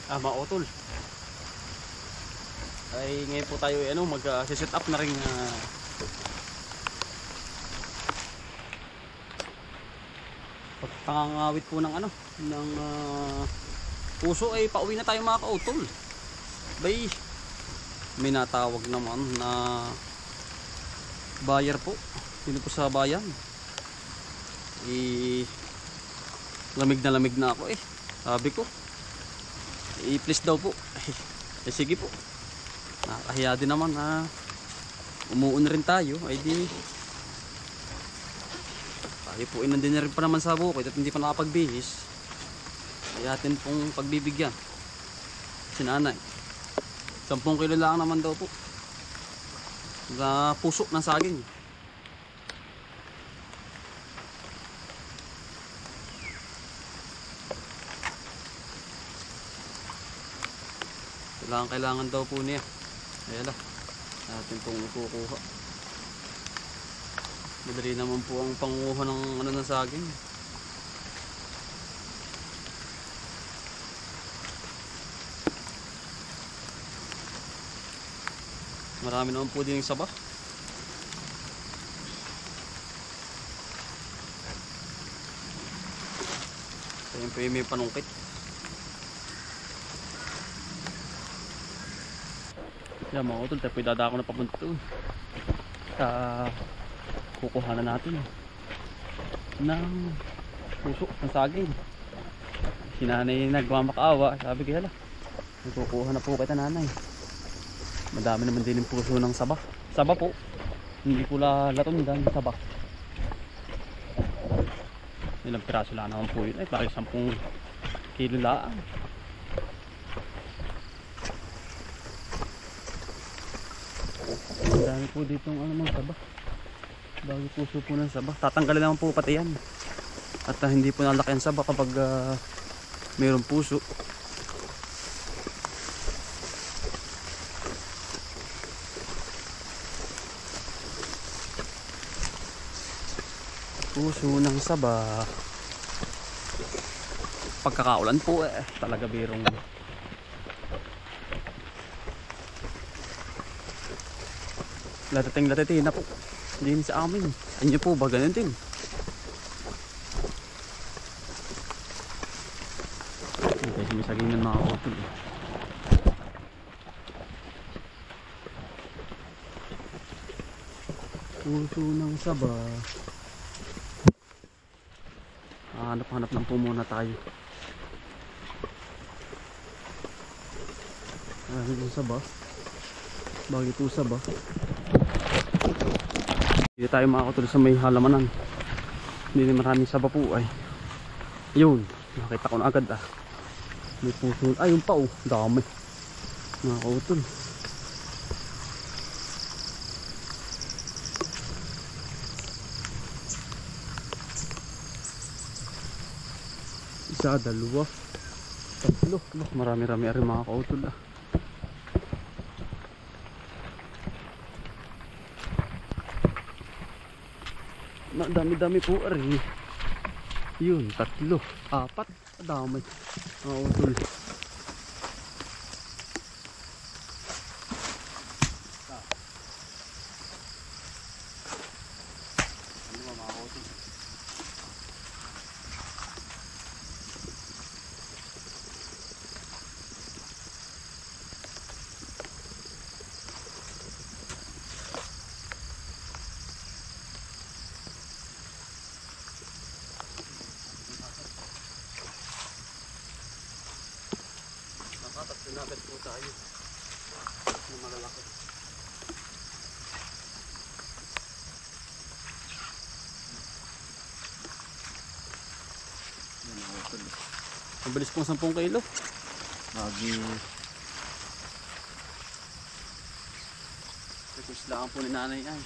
mga utol. Ay ngayon po tayo mag-set up na rin pangangawit po ng puso. Ay pauwi na tayo mga kautol. Bay, may natawag naman na buyer po. Sino po sa bayan? Lamig na ako eh. Sabi ko, please daw po. Sige po. Nakahiya din naman na umuun rin tayo. Ay di tayo po inandin na rin pa naman sa bukid at hindi pa nakapagbihis. Ay atin pong pagbibigyan si nanay. 10 kilo lang naman daw po sa puso ng saging. Kailangan daw po niya. Ayan lang, natin pong ikukuha. Madali naman po ang panguha ng ng saging. Marami naman po din yung saba. Ayan po yung may panungkit. Yan mga utol, tayo dadako na papunta doon. Kukuha na natin ng puso ng saging. Si nanay nagmamakaawa. Sabi ko hala, kukuha na po kita nanay. Madami naman din yung puso ng saba. Saba po, hindi po latundan, saba. Ilang piraso lang naman po yun. Ay parang 10 kilo lang. Dami po dito mga saba. Bagay puso po ng saba. Tatanggalin naman po pati yan. At hindi po nalaki ang saba kapag mayroong puso. Puso ng saba. Pagkakaulan po talaga birong latating na po din sa amin. Anyo po ba ganun din? Okay, sumisagin ng mga utol. Puso ng saba. Hanap lang po muna tayo. Yung saba. Bagay po saba. Hindi tayo makakatuloy sa may halamanan. Hindi na maraming saba po ay. Yun, nakita ko na agad may puso. Ay, yung pa dami. Mga kautol. Isa, dalawa, tatlo. Marami-rami rin mga kautol Dami-dami po rin. Yun, 3, 4. Dami mga utol. Sinagad po tayo ng malalaki. Mabilis pong 10 kilo. Lagi request lang po ni nanay yan.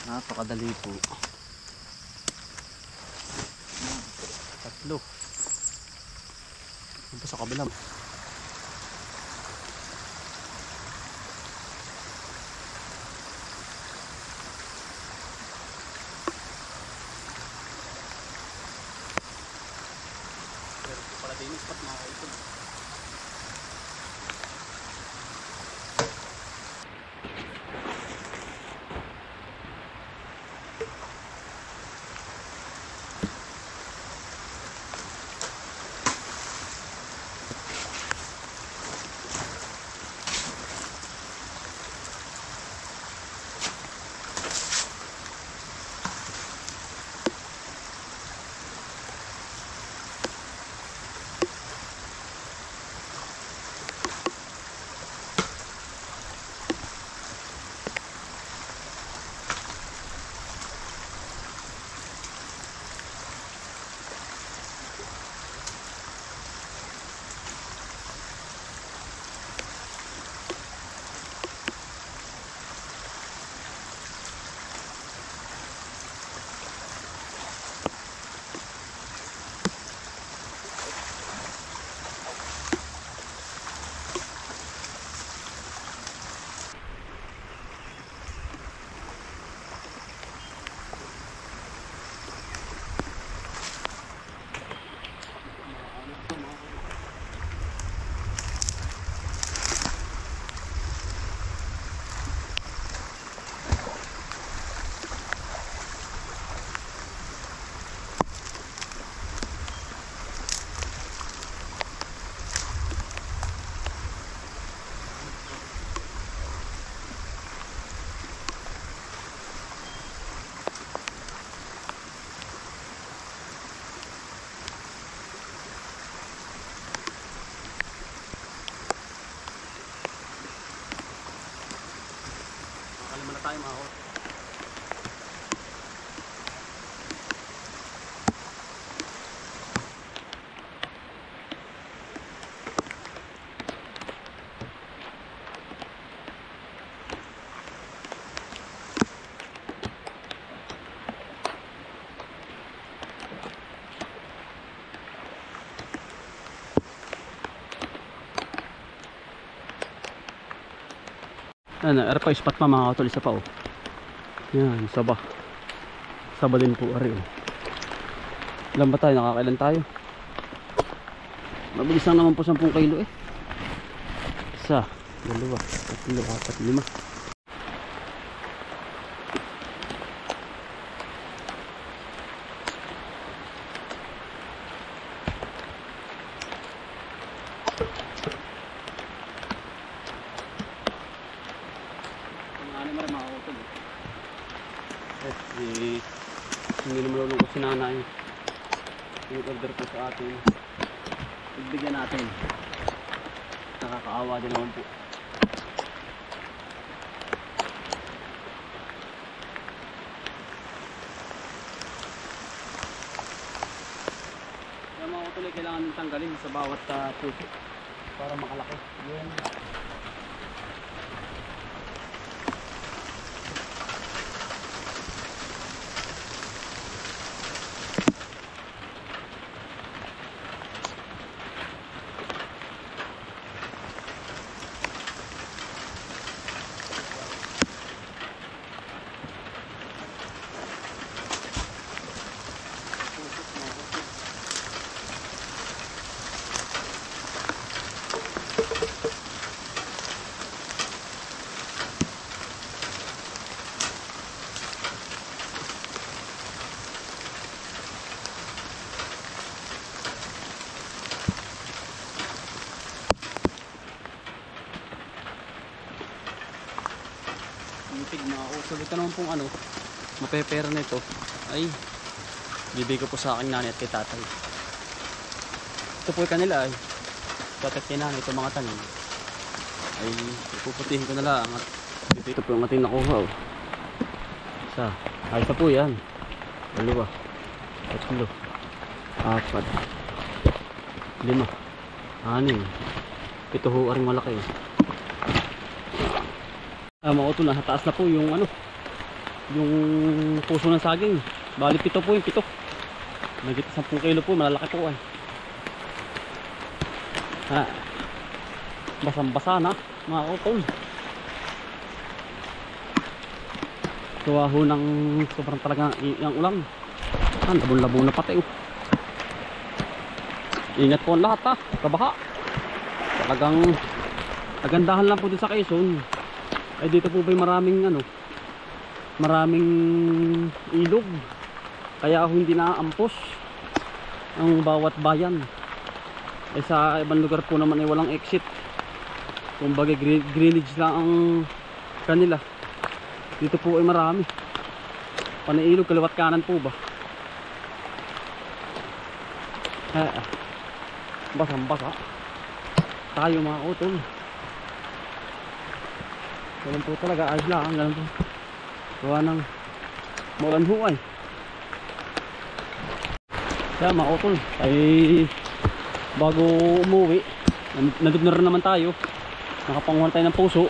Napakadali po. 3. Ito sa kabilang. Malinis pat mga kautol. Makakalima na tayo mga kautol. Ano, ara pa spot pa mga kautol, isa pa oh. Yan, saba. Saba din po, ari oh. Ilan ba tayo? Nakakailan tayo? Mabilis lang naman po 10 kilo eh. Isa, dalawa, tatlo, apat, lima. Hindi naman lulungkot si nanay. Yung-order po sa atin. Ibigyan natin. Nakakaawa din naman po. Yung mga kutuloy kailangan din tanggalin sa bawat puso para makalaki. Yun. Pig na utol. Ito naman pong ano, mapepera nito ay bibigay ko po sa aking nanay at kay tatay. Ito po yung kanila ay tatay kay nanay, ito mga tanim ay ipuputihin ko na lang at ito po yung ating nakuha oh. Isa, ay isa po yan, dalawa, tatlo, apat, lima, anim, ito ho aring malaki oh. Mga utol, nasa taas na po yung ano, yung puso ng saging. Bali pito po yung pito. Nagit 10 kilo po, malalaki po ay. Ha. Basang-basa na mga utol. Tuwa ho ng sobrang talaga yung ulam. Labon-labon na pati oh. Ingat po ang lahat ha, sa baha. Talagang nagandahan lang po din sa Quezon. Ay dito po ba maraming maraming ilog. Kaya hindi naampos ang bawat bayan. Ay sa ibang lugar po naman ay walang exit. Kumbaga greenage lang ang kanila. Dito po ay marami. Panailog, kaliwat kanan po ba? Basang basa tayo mga utol. Ganun po talaga, ayos lang. Ganun po gawa ng maulan huay. Kaya mga utol ay bago umuwi, nandun na rin naman tayo. Nakapanguhan tayo ng puso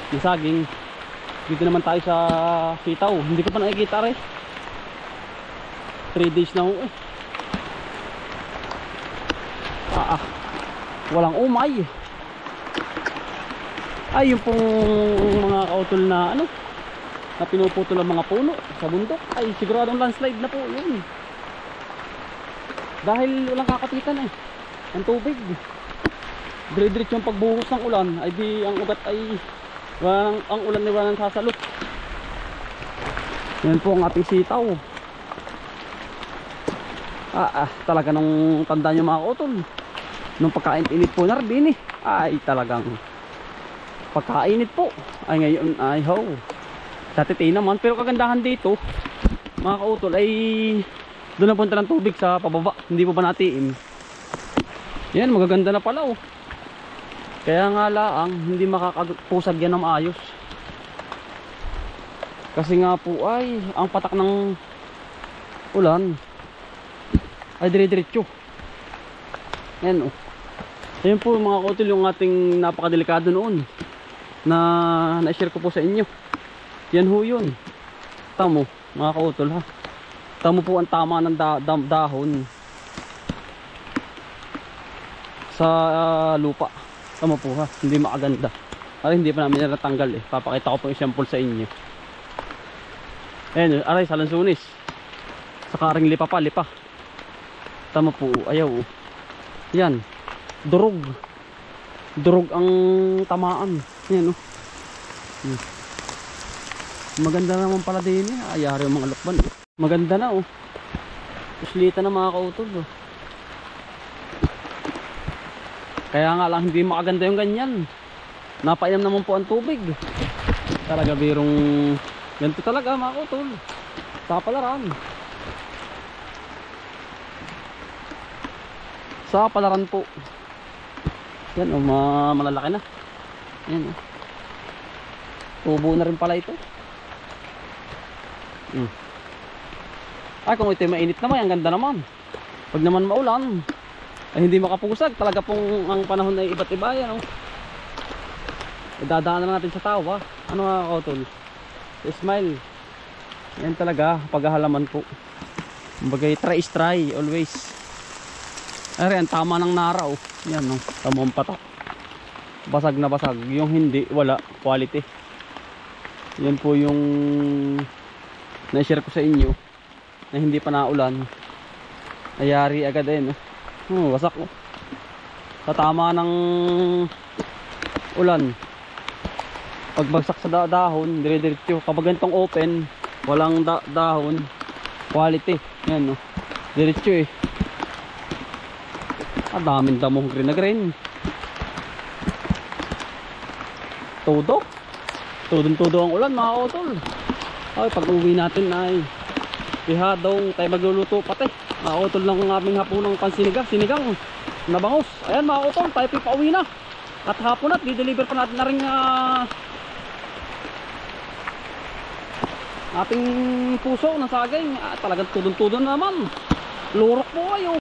ng saging. Dito naman tayo sa sitaw. Hindi ko pa nakikita rin. 3 days na ho eh. Walang umay. Ay yung pong mga kautol na na pinuputol ang mga puno sa bundok, ay siguradong landslide na po yun. Dahil walang kakapitan ang tubig. Dire-diretso yung pagbuhos ng ulan, ay di ang ugat ay ang ulan ay walang sasalot. Yan po ang ating sitaw. Talaga nung tanda nyo mga kautol, nung pagkainit po na rin ay talagang pagkainit po. Ay ngayon ay dati naman, pero kagandahan dito mga kautol ay doon na punta ng tubig sa pababa, hindi po ba natiin. Yan, magaganda na pala kaya nga lang hindi makakapusag yan ng maayos kasi nga po ay ang patak ng ulan ay dire-diretso. Yan Ayan po mga kautol yung ating napakadelikado noon na na-share ko po sa inyo. Yan ho yun. Tamo mga kautol ha. Tamo po ang tama ng dahon sa lupa. Tamo po ha. Hindi makaganda. Aray hindi pa namin natanggal Papakita ko po yung sample sa inyo. Ayan aray sa lansunis. Sa karing lipa. Tamo po ayaw Yan. Durog ang tamaan. Yan Maganda naman pala din ayari yung mga lakban Maganda na Uslita na mga kautol Kaya nga lang hindi makaganda yung ganyan. Napainom naman po ang tubig. Talaga birong ganito talaga mga kautol. Sa palaran po. Yan malalaki na. Yan tubo na rin pala ito. Ay kung ito mainit naman, ang ganda naman. Pag naman maulan ay hindi makapusag. Talaga pong ang panahon ay iba't iba yan Idadaan na natin sa tawa. Ano mga kautol? Smile. Yan talaga paghahalaman po. Bagay try is try always. Ay ang tama ng nara Yan tamang patak. Basag na basag. Yung hindi wala quality. Yan po yung na-share ko sa inyo na hindi pa naulan. Ayari agad wasak sa tama ng ulan. Pagbagsak sa dahon dire-diretso. Kapag ganitong open walang dahon quality. Yan diretso daming damong green na green. Tudong-tudo ang ulan mga kautol. Ay pag uwi natin ay ihadong tayo magluluto pati. Mga kautol ng aming hapunang sinigang na bangus. Ayan mga kautol, tayo pauwi na. At hapon at di-deliver pa natin na rin ating puso ng saging. Talagang tudong-tudo naman. Lurok po kayo.